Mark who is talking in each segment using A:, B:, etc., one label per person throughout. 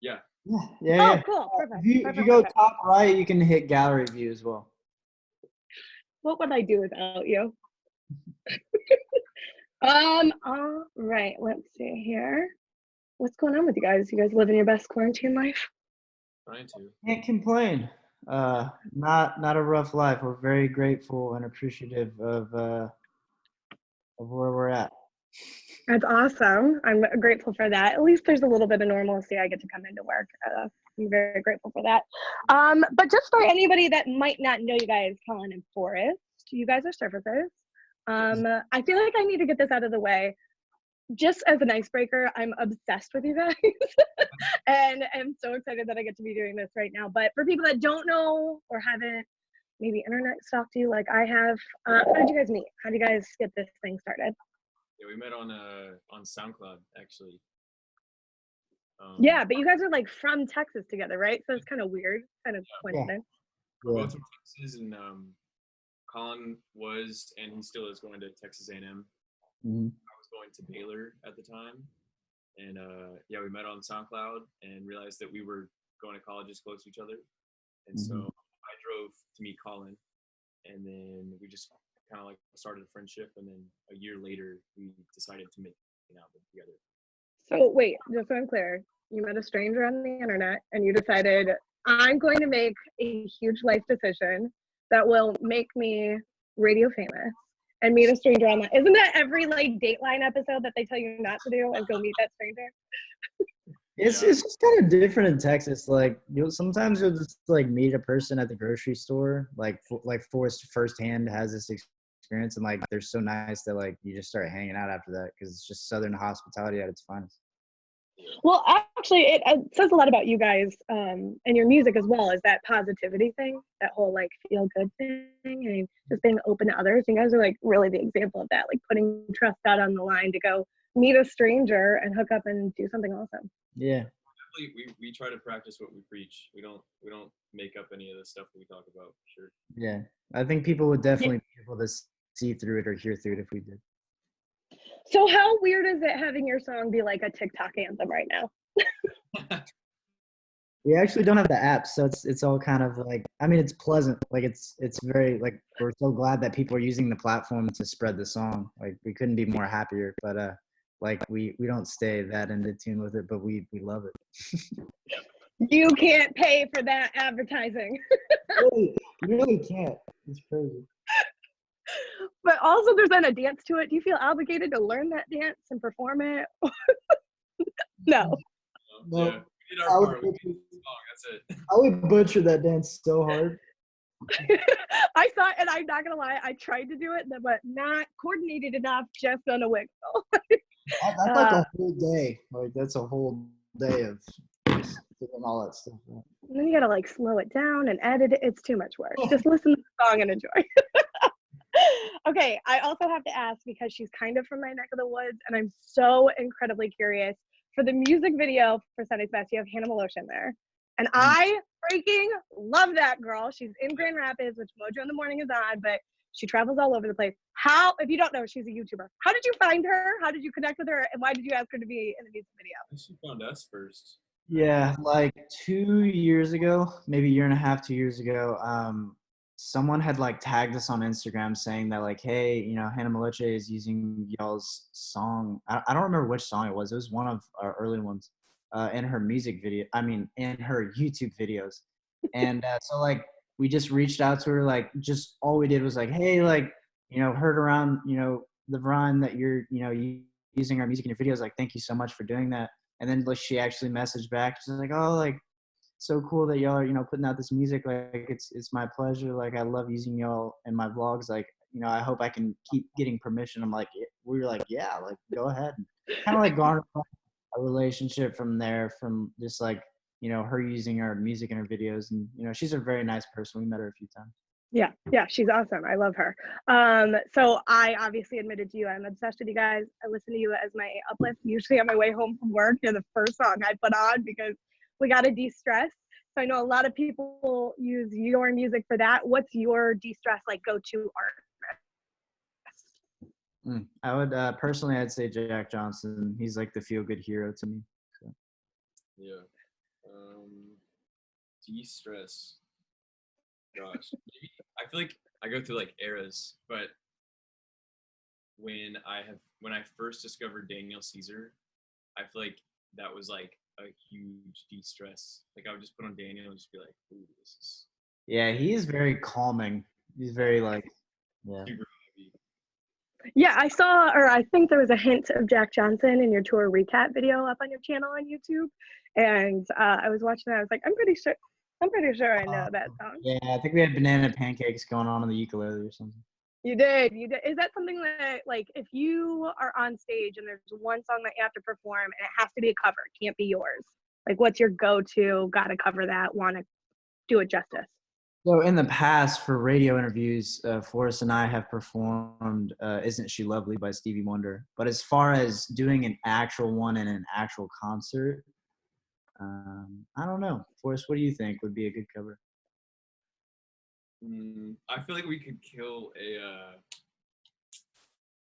A: Yeah.
B: Yeah,
C: Oh,
B: yeah.
C: cool. Perfect.
B: If you
C: Perfect.
B: go
C: Perfect.
B: top right, you can hit gallery view as well.
C: What would I do without you? All right. Let's see here. What's going on with you guys? You guys living your best quarantine life?
A: Trying to.
B: Can't complain. Not a rough life. We're very grateful and appreciative of where we're at.
C: That's awesome. I'm grateful for that. At least there's a little bit of normalcy. I get to come into work. I'm very grateful for that. But just for anybody that might not know you guys, Colin and Forrest, you guys are surfacers. I feel like I need to get this out of the way. Just as an icebreaker, I'm obsessed with you guys and I'm so excited that I get to be doing this right now. But for people that don't know or haven't maybe internet stalked you like I have, how did you guys meet? How did you guys get this thing started?
A: Yeah, we met on SoundCloud actually.
C: Yeah, but you guys are like from Texas together, right? So it's kind of weird, kind of coincidence.
A: We're both from Texas, and Colin was, and he still is, going to Texas A&M.
B: Mm-hmm.
A: I was going to Baylor at the time, and yeah, we met on SoundCloud and realized that we were going to colleges close to each other, and so I drove to meet Colin, and then we just kind of like started a friendship, and then a year later we decided to make an album together.
C: So wait, just so I'm clear, you met a stranger on the internet and you decided, I'm going to make a huge life decision that will make me radio famous and meet a stranger online. Isn't that every like Dateline episode that they tell you not to do, is go meet that stranger?
B: It's just kind of different in Texas. Like sometimes you'll just like meet a person at the grocery store, like Forrest firsthand has this experience, and like they're so nice that like you just start hanging out after that because it's just Southern hospitality at its finest.
C: Well, actually, it says a lot about you guys and your music as well, is that positivity thing, that whole like feel good thing, and just being open to others. You guys are like really the example of that, like putting trust out on the line to go meet a stranger and hook up and do something awesome.
B: Yeah.
A: We try to practice what we preach. We don't make up any of the stuff that we talk about. Sure.
B: Yeah, I think people would definitely be able to see through it or hear through it if we did.
C: So how weird is it having your song be like a TikTok anthem right now?
B: We actually don't have the app, so it's all kind of like, I mean, it's pleasant. Like it's very like, we're so glad that people are using the platform to spread the song. Like we couldn't be more happier, but like we don't stay that into tune with it, but we love it.
C: You can't pay for that advertising.
B: You really can't. It's crazy.
C: But also there's then a dance to it. Do you feel obligated to learn that dance and perform it? No.
A: Yeah, we did our part. We did the song. That's it.
B: I would butcher that dance so hard.
C: I saw it, and I'm not gonna lie, I tried to do it, but not coordinated enough just on a wiggle.
B: That's like a whole day. Like that's a whole day of just doing all that stuff. Right?
C: And then you gotta like slow it down and edit it. It's too much work. Just listen to the song and enjoy. Okay, I also have to ask, because she's kind of from my neck of the woods, and I'm so incredibly curious. For the music video for Sunday's Best, you have Hannah Milice in there. And I freaking love that girl. She's in Grand Rapids, which Mojo in the Morning is on, but she travels all over the place. How, if you don't know, she's a YouTuber. How did you find her? How did you connect with her? And why did you ask her to be in the music video?
A: She found us first.
B: Yeah, like 2 years ago, maybe a year and a half, 2 years ago, someone had like tagged us on Instagram saying that like, hey, you know, Hannah Milice is using y'all's song. I don't remember which song it was. It was one of our early ones in her music video. I mean, in her YouTube videos. And so like, we just reached out to her, like just all we did was like, hey, like, you know, heard around, you know, the Vron that you're, you know, using our music in your videos. Like, thank you so much for doing that. And then like she actually messaged back. She's like, oh, like, so cool that y'all are, you know, putting out this music. Like it's my pleasure. Like I love using y'all in my vlogs. Like, you know, I hope I can keep getting permission. I'm like, we were like, yeah, like go ahead. Kind of like garner a relationship from there, from just like, you know, her using our music in her videos. And, you know, she's a very nice person. We met her a few times.
C: Yeah, she's awesome. I love her. So I obviously admitted to you, I'm obsessed with you guys. I listen to you as my uplift, usually on my way home from work. You're the first song I put on because we got to de-stress. So I know a lot of people use your music for that. What's your de-stress, like, go-to art?
B: I would personally, I'd say Jack Johnson. He's like the feel-good hero to me. So.
A: Yeah. De-stress. Gosh, maybe, I feel like I go through like eras, but when I first discovered Daniel Caesar, I feel like that was like a huge de-stress. Like I would just put on Daniel and just be like, "Ooh, this is
B: Yeah, he is very calming. He's very like, yeah.
A: super heavy."
C: Yeah, I saw, or I think there was a hint of Jack Johnson in your tour recap video up on your channel on YouTube, and I was watching that. I was like, I'm pretty sure I know that song.
B: Yeah, I think we had banana pancakes going on the ukulele or something.
C: You did. Is that something that, like, if you are on stage and there's one song that you have to perform and it has to be a cover, it can't be yours? Like, what's your go-to? Got to cover that. Want to do it justice?
B: So in the past, for radio interviews, Forrest and I have performed "Isn't She Lovely" by Stevie Wonder. But as far as doing an actual one in an actual concert, I don't know. Forrest, what do you think would be a good cover?
A: I feel like we could kill a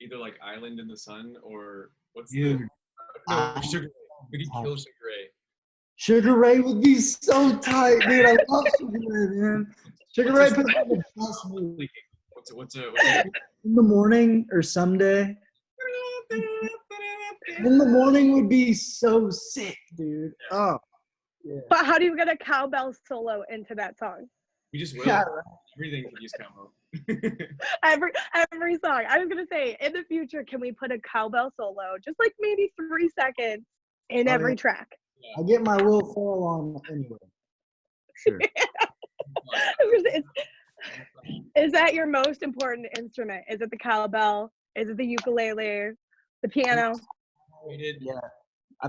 A: either like Island in the Sun or what's
B: Dude,
A: Sugar Ray. We could kill Sugar Ray.
B: Sugar Ray would be so tight, dude. I love Sugar Ray, man. Sugar Ray puts on the best move.
A: What's a
B: In the morning or someday. In the morning would be so sick, dude. Oh, yeah.
C: But how do you get a cowbell solo into that song?
A: We just will.
B: Yeah.
A: Everything could use cowbell.
C: Every song. I was gonna say, in the future, can we put a cowbell solo, just like maybe 3 seconds in every track?
B: I get my Will Ferrell on anyway. Sure.
C: Is that your most important instrument? Is it the cowbell? Is it the ukulele? The piano?
B: Yeah.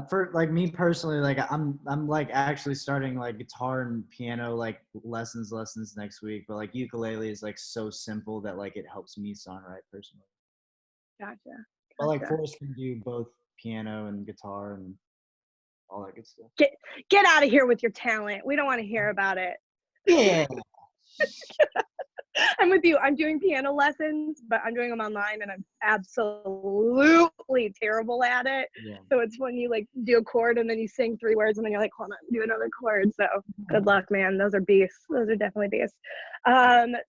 B: For like me personally, like I'm like actually starting like guitar and piano like lessons next week. But like ukulele is like so simple that like it helps me songwrite personally.
C: Gotcha.
B: But like Forrest can do both piano and guitar and all that good stuff.
C: Get out of here with your talent. We don't want to hear about it.
B: Yeah.
C: I'm with you. I'm doing piano lessons, but I'm doing them online and I'm absolutely terrible at it.
B: Yeah.
C: So it's when you like do a chord and then you sing 3 words and then you're like, hold on, do another chord. So good luck, man. Those are beasts. Those are definitely beasts.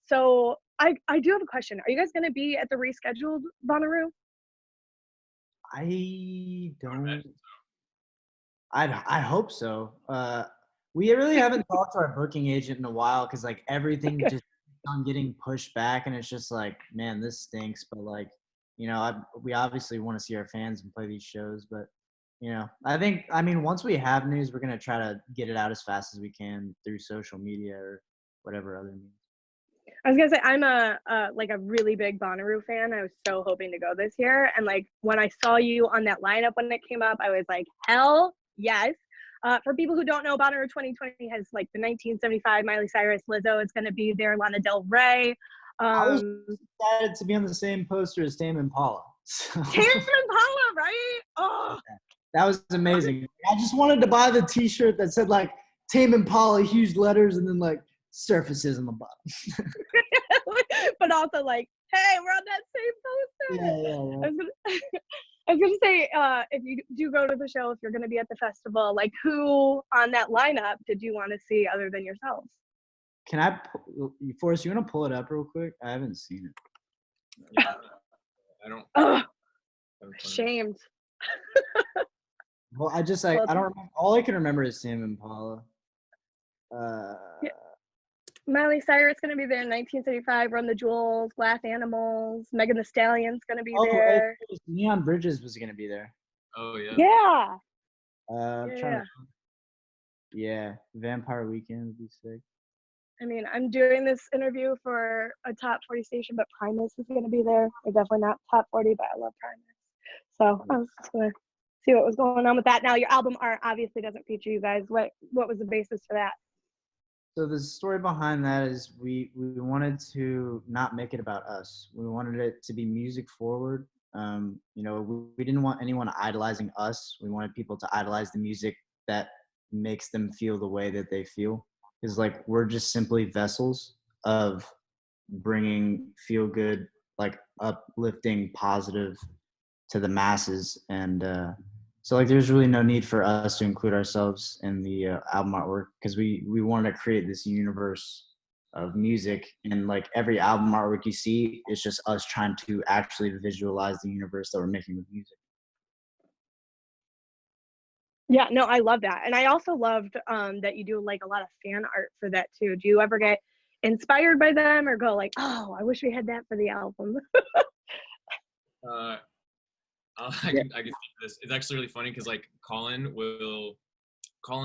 C: So I do have a question. Are you guys going to be at the rescheduled Bonaroo?
B: I don't. I hope so. We really haven't talked to our booking agent in a while because like everything just keeps on getting pushed back, and it's just like, man, this stinks. But like, you know, we obviously want to see our fans and play these shows. But you know, I mean, once we have news, we're gonna try to get it out as fast as we can through social media or whatever other means.
C: I was gonna say I'm a really big Bonaroo fan. I was so hoping to go this year, and like when I saw you on that lineup when it came up, I was like, hell yes. For people who don't know, Bonaroo 2020 has like the 1975 Miley Cyrus, Lizzo is gonna be there, Lana Del Rey.
B: I was excited to be on the same poster as Tame Impala. So.
C: Tame Impala, right? Oh,
B: that was amazing. I just wanted to buy the T-shirt that said like Tame Impala, huge letters, and then like surfaces on the bottom.
C: But also like, hey, we're on that same poster.
B: Yeah.
C: I was gonna say, if you do go to the show, if you're gonna be at the festival, like who on that lineup did you want to see other than yourselves?
B: Can I, Forrest, you want to pull it up real quick? I haven't seen it.
A: Yeah, I don't.
C: Ashamed.
B: Well, I don't remember. All I can remember is Tame Impala.
C: Yeah. Miley Cyrus going to be there in 1975. Run the Jewels, Glass Animals. Megan Thee Stallion's going to be there.
B: Neon Bridges was going to be there.
A: Oh
C: yeah.
B: Yeah. Vampire Weekend would be sick.
C: I mean, I'm doing this interview for a top 40 station, but Primus is going to be there. They're definitely not top 40, but I love Primus. So I was just going to see what was going on with that. Now, your album art obviously doesn't feature you guys. What was the basis for that?
B: So the story behind that is we wanted to not make it about us. We wanted it to be music forward. You know, we didn't want anyone idolizing us. We wanted people to idolize the music that makes them feel the way that they feel. Because like we're just simply vessels of bringing feel good, like uplifting, positive to the masses. And So like, there's really no need for us to include ourselves in the album artwork because we wanted to create this universe of music, and like every album artwork you see, it's just us trying to actually visualize the universe that we're making with music.
C: Yeah, no, I love that. And I also loved that you do like a lot of fan art for that too. Do you ever get inspired by them or go like, oh, I wish we had that for the album?
A: Uh,
B: Yeah.
A: I can speak to this. It's actually really funny because like Colin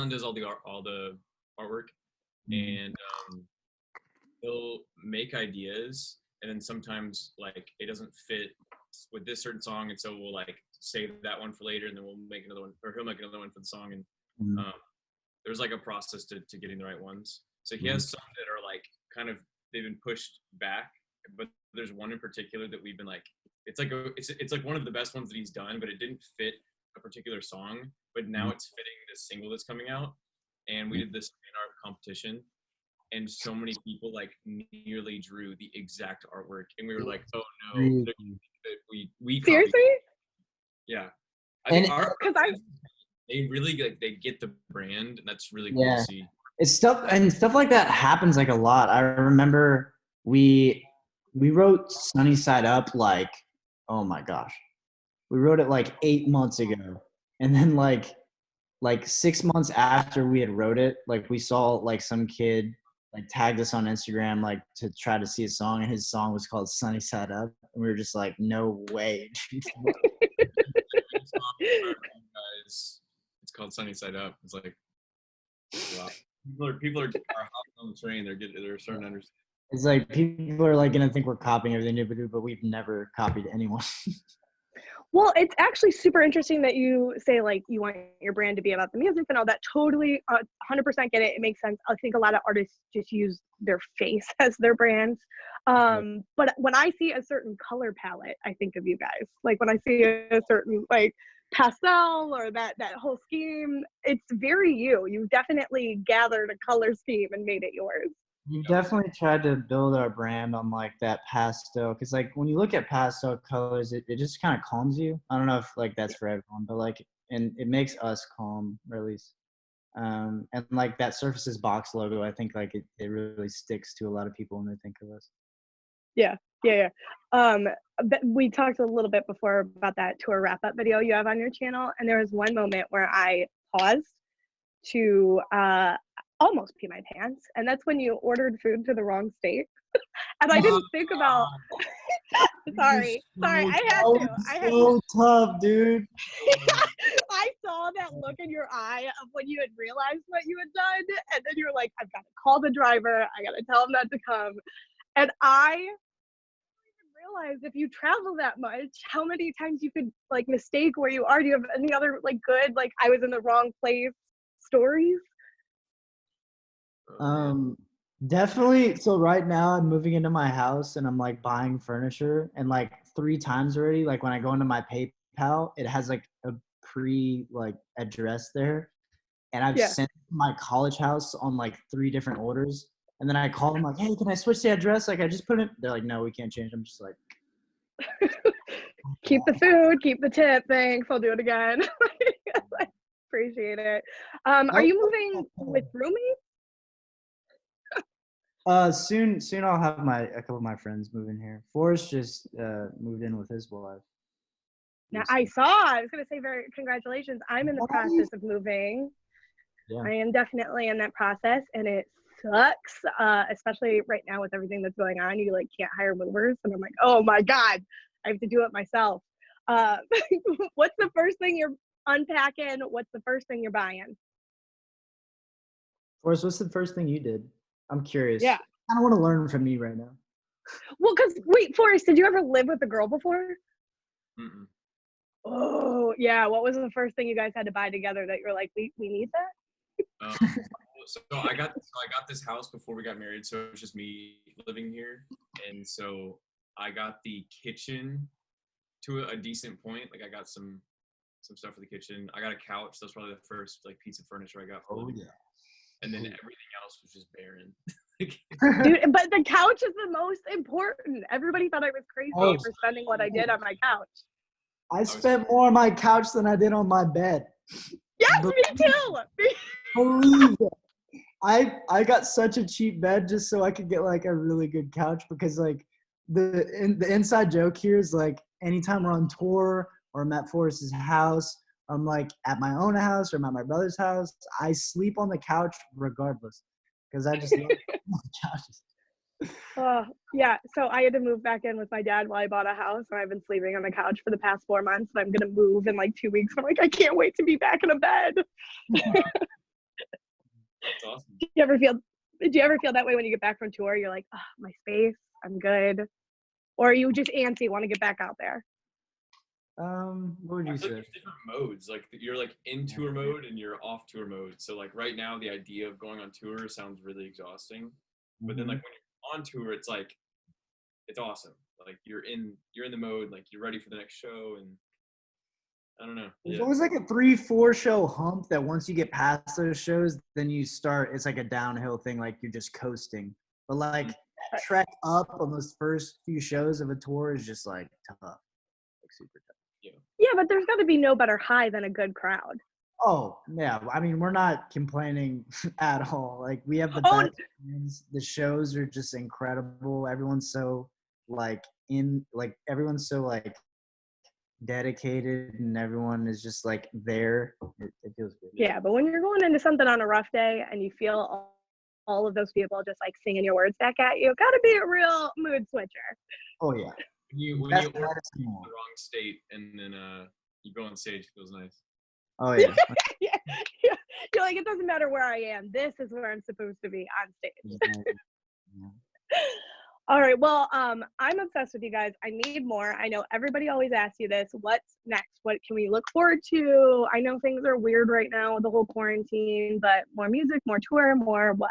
A: does all the artwork, and he'll make ideas, and then sometimes like it doesn't fit with this certain song, and so we'll like save that one for later, and then we'll make another one, or he'll make another one for the song, and there's like a process to getting the right ones. So he has some that are like kind of they've been pushed back, but there's one in particular that we've been like it's like one of the best ones that he's done, but it didn't fit a particular song, but now it's fitting this single that's coming out, and we did this fan art competition, and so many people like nearly drew the exact artwork, and we were like, oh no, we copied.
C: Seriously?
A: Yeah, I think
C: because
A: they really like they get the brand, and that's really cool to see.
B: It's stuff like that happens like a lot. I remember we wrote Sunny Side Up like, oh my gosh, we wrote it like 8 months ago, and then like 6 months after we had wrote it, like we saw like some kid like tagged us on Instagram like to try to see a song, and his song was called Sunny Side Up, and we were just like, no way.
A: It's called Sunny Side Up. It's like, wow. People are hopping on the train. They're starting to understand.
B: It's like people are like gonna think we're copying everything they do, but we've never copied anyone.
C: Well, it's actually super interesting that you say like you want your brand to be about the music and all that. Totally, 100% get it. It makes sense. I think a lot of artists just use their face as their brands. But when I see a certain color palette, I think of you guys. Like when I see a certain like pastel or that whole scheme, it's very you. You definitely gathered a color scheme and made it yours.
B: We definitely tried to build our brand on like that pastel, because like when you look at pastel colors, it just kind of calms you. I don't know if like that's for everyone, but like, and it makes us calm, or at least. And like that Surfaces box logo, I think like it really sticks to a lot of people when they think of us.
C: Yeah. But we talked a little bit before about that tour wrap-up video you have on your channel, and there was one moment where I paused to almost pee my pants, and that's when you ordered food to the wrong state. And I didn't think about sorry, I had to.
B: So tough, dude.
C: I saw that look in your eye of when you had realized what you had done, and then you're like, I've got to call the driver, I gotta tell him not to come. And I didn't realize if you travel that much, how many times you could like mistake where you are. Do you have any other like good, like I was in the wrong place stories?
B: Definitely. So right now I'm moving into my house and I'm like buying furniture, and like 3 times already, like when I go into my PayPal, it has like a like address there, and I've sent my college house on like 3 different orders, and then I call them like, hey, can I switch the address? Like I just put it. They're like, no, we can't change. I'm just like,
C: keep the food, keep the tip, thanks, I'll do it again. I appreciate it. Are you moving with roommates?
B: Soon I'll have a couple of my friends move in here. Forrest just moved in with his wife.
C: Now I was gonna say congratulations. I'm in the process of moving. Yeah. I am definitely in that process, and it sucks, especially right now with everything that's going on. You like can't hire movers, and I'm like, oh my god, I have to do it myself. What's the first thing you're unpacking? What's the first thing you're buying?
B: Forrest, what's the first thing you did? I'm curious.
C: Yeah.
B: I don't want to learn from you right now.
C: Well, wait, Forrest, did you ever live with a girl before?
A: Mm-mm.
C: Oh, yeah. What was the first thing you guys had to buy together that you're like, we need that?
A: So I got this house before we got married, so it was just me living here, and so I got the kitchen to a decent point. Like I got some stuff for the kitchen. I got a couch. That's probably the first like piece of furniture I got. And then everything else was just barren.
C: Dude, but the couch is the most important. Everybody thought I was crazy for spending what I did on my couch.
B: I spent more on my couch than I did on my bed.
C: Yes, me too.
B: Believe it. I got such a cheap bed just so I could get like a really good couch because like the inside joke here is like anytime we're on tour or I'm at Forrest's house, I'm like at my own house or I'm at my brother's house, I sleep on the couch regardless because I just love couches.
C: Yeah, so I had to move back in with my dad while I bought a house, and I've been sleeping on the couch for the past 4 months, and I'm gonna move in like 2 weeks. I'm like, I can't wait to be back in a bed.
A: That's awesome.
C: Do you ever feel that way when you get back from tour? You're like, oh, my space, I'm good. Or are you just antsy, want to get back out there?
B: What would you say?
A: There's different modes. Like you're like in tour mode and you're off tour mode. So like right now, the idea of going on tour sounds really exhausting. But then like when you're on tour, it's like it's awesome. Like you're in the mode. Like you're ready for the next show, and I don't know.
B: There's always like a 3-4 show hump that once you get past those shows, then you start. It's like a downhill thing. Like you're just coasting. But like that trek up on those first few shows of a tour is just like tough, like super tough.
C: Yeah, but there's got to be no better high than a good crowd.
B: Oh yeah, I mean we're not complaining at all. Like we have the best fans. The shows are just incredible. Everyone's so everyone's so like dedicated and everyone is just like there. It feels good.
C: Yeah, but when you're going into something on a rough day and you feel all of those people just like singing your words back at you, gotta be a real mood switcher.
B: Oh yeah.
A: When you order in the wrong state and then you go on stage, it feels nice.
B: Oh yeah.
C: Yeah. You're like, it doesn't matter where I am. This is where I'm supposed to be on stage.
B: Yeah.
C: All right. Well, I'm obsessed with you guys. I need more. I know everybody always asks you this. What's next? What can we look forward to? I know things are weird right now with the whole quarantine, but more music, more tour, more what?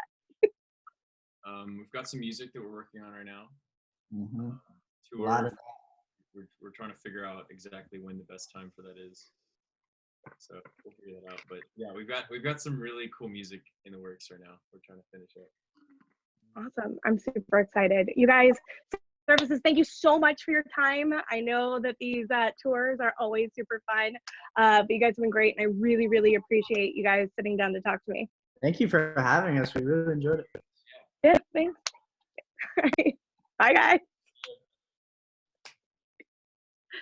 A: We've got some music that we're working on right now.
B: A lot of
A: we're trying to figure out exactly when the best time for that is. So we'll figure that out. But yeah, we've got some really cool music in the works right now. We're trying to finish it.
C: Awesome. I'm super excited. You guys, Services, thank you so much for your time. I know that these tours are always super fun, but you guys have been great, and I really, really appreciate you guys sitting down to talk to me.
B: Thank you for having us. We really enjoyed it.
C: Yeah, thanks. Bye, guys.